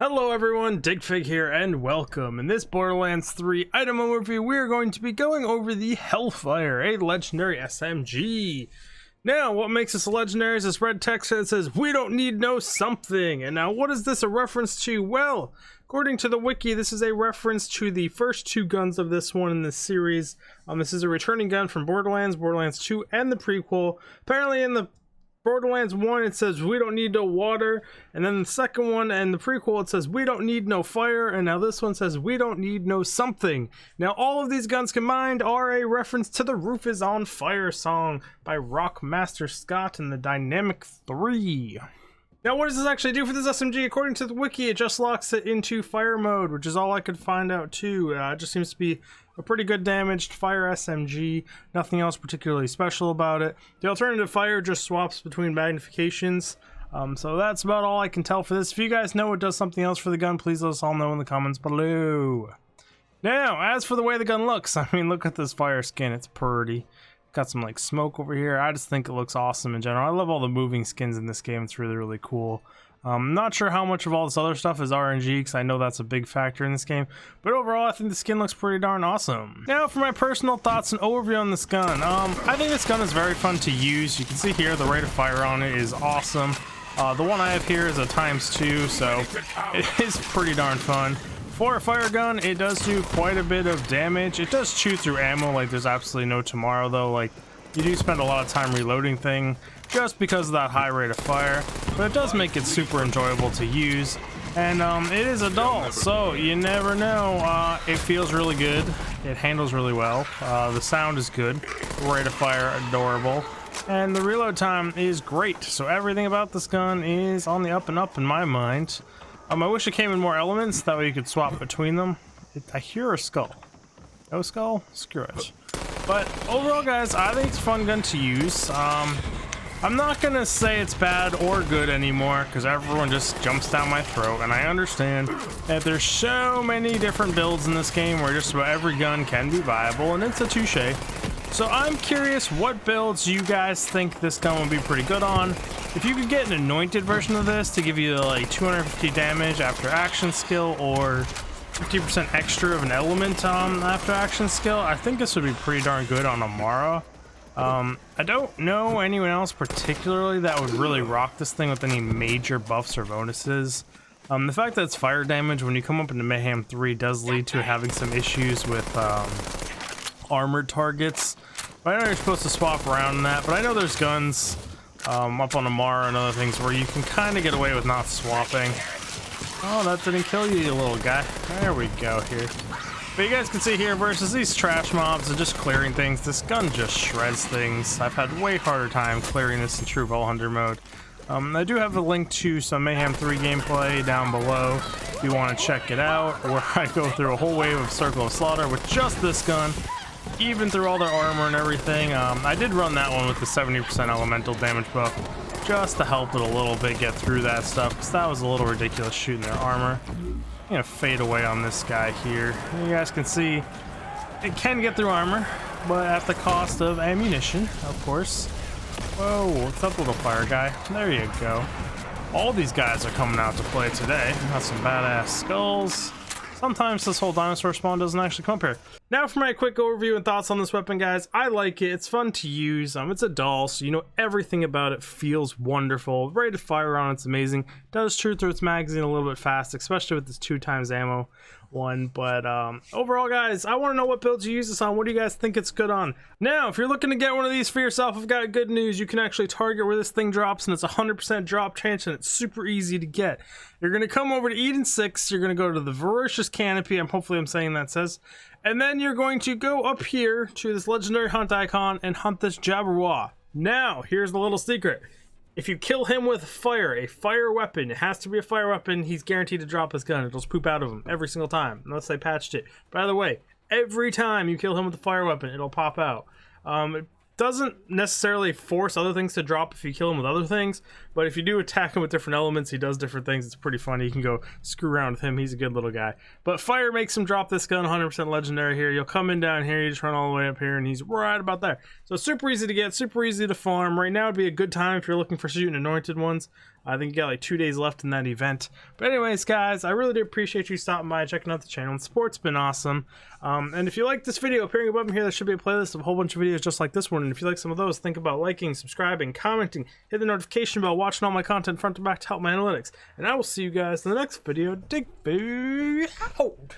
Hello everyone, Digfig here and welcome. In this Borderlands 3 item overview, we are going to be going over the Hellfire, a legendary SMG. Now, what makes this legendary is this red text that says, "We don't need no something." And now, what is this a reference to? Well, according to the wiki, this is a reference to the first two guns of this one in this series. This is a returning gun from Borderlands, Borderlands 2, and the prequel. Apparently in the Borderlands 1 it says "we don't need no water," and then the second one and the prequel it says "we don't need no fire," and now this one says "we don't need no something." Now all of these guns combined are a reference to the "Roof is on Fire" song by Rockmaster Scott and the Dynamic 3. Now what does this actually do for this SMG? According to the wiki, it just locks it into fire mode, which is all I could find out too. It just seems to be a pretty good damaged fire SMG, nothing else particularly special about it. The alternative fire just swaps between magnifications, so that's about all I can tell for this. If you guys know it does something else for the gun, please let us all know in the comments below. Now, as for the way the gun looks, I mean, look at this fire skin, it's pretty. Got some like smoke over here. I just think it looks awesome in general. I love all the moving skins in this game. It's really, really cool. I'm not sure how much of all this other stuff is RNG, because I know that's a big factor in this game, but overall I think the skin looks pretty darn awesome. Now for my personal thoughts and overview on this gun. I think this gun is very fun to use. You can see here the rate of fire on it is awesome. The one I have here is a ×2, so it is pretty darn fun. For a fire gun, it does do quite a bit of damage. It does chew through ammo like there's absolutely no tomorrow though. Like, you do spend a lot of time reloading thing just because of that high rate of fire, but it does make it super enjoyable to use. And it is a doll, so you never know. It feels really good. It handles really well. The sound is good. The rate of fire, adorable. And the reload time is great. So everything about this gun is on the up and up in my mind. I wish it came in more elements, that way you could swap between them. I hear a skull. No skull? Screw it. But overall, guys, I think it's a fun gun to use. I'm not gonna say it's bad or good anymore, because everyone just jumps down my throat, and I understand that there's so many different builds in this game where just about every gun can be viable, and it's a touche. So I'm curious what builds you guys think this gun would be pretty good on. If you could get an anointed version of this to give you like 250 damage after action skill, or 50% extra of an element after action skill, I think this would be pretty darn good on Amara. I don't know anyone else particularly that would really rock this thing with any major buffs or bonuses. The fact that it's fire damage when you come up into Mayhem 3 does lead to having some issues with armored targets. But I know you're supposed to swap around in that, but I know there's guns up on Amara and other things where you can kind of get away with not swapping. Oh, that didn't kill you, you little guy. There we go here. But you guys can see here, versus these trash mobs and just clearing things, this gun just shreds things. I've had way harder time clearing this in true Vault Hunter mode. I do have a link to some Mayhem 3 gameplay down below if you want to check it out, where I go through a whole wave of Circle of Slaughter with just this gun, even through all their armor and everything. I did run that one with the 70% elemental damage buff, just to help it a little bit get through that stuff, because that was a little ridiculous shooting their armor. I'm gonna fade away on this guy here. You guys can see it can get through armor, but at the cost of ammunition, of course. Whoa, what's up, little fire guy? There you go. All these guys are coming out to play today. Got some badass skulls. Sometimes this whole dinosaur spawn doesn't actually come up here. Now for my quick overview and thoughts on this weapon, guys. I like it. It's fun to use. It's a doll, so you know everything about it feels wonderful. Rate of fire on it's amazing. Does chew through its magazine a little bit fast, especially with this 2x ammo one. But overall, guys, I want to know what builds you use this on. What do you guys think it's good on? Now, if you're looking to get one of these for yourself, I've got good news. You can actually target where this thing drops, and it's 100% drop chance, and it's super easy to get. You're going to come over to Eden 6. You're going to go to the Voracious Canopy. Hopefully I'm saying that says. And then you're going to go up here to this legendary hunt icon and hunt this Jabberwock. Now, here's the little secret. If you kill him with fire, a fire weapon, it has to be a fire weapon, he's guaranteed to drop his gun. It'll just poop out of him every single time, unless they patched it. By the way, every time you kill him with a fire weapon, it'll pop out. It doesn't necessarily force other things to drop if you kill him with other things, but if you do attack him with different elements, he does different things. It's pretty funny. You can go screw around with him. He's a good little guy. But fire makes him drop this gun. 100% legendary here. You'll come in down here, you just run all the way up here, and he's right about there. So super easy to get, super easy to farm. Right now would be a good time if you're looking for shooting anointed ones. I think you got like 2 days left in that event. But anyways, guys, I really do appreciate you stopping by, checking out the channel. The support's been awesome. And if you like this video, appearing above me here, there should be a playlist of a whole bunch of videos just like this one. And if you like some of those, think about liking, subscribing, commenting, hit the notification bell, watching all my content front to back to help my analytics. And I will see you guys in the next video. Digfig out!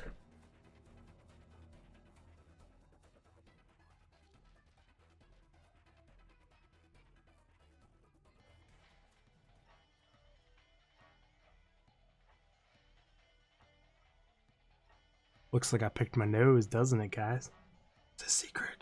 Looks like I picked my nose, doesn't it, guys? It's a secret.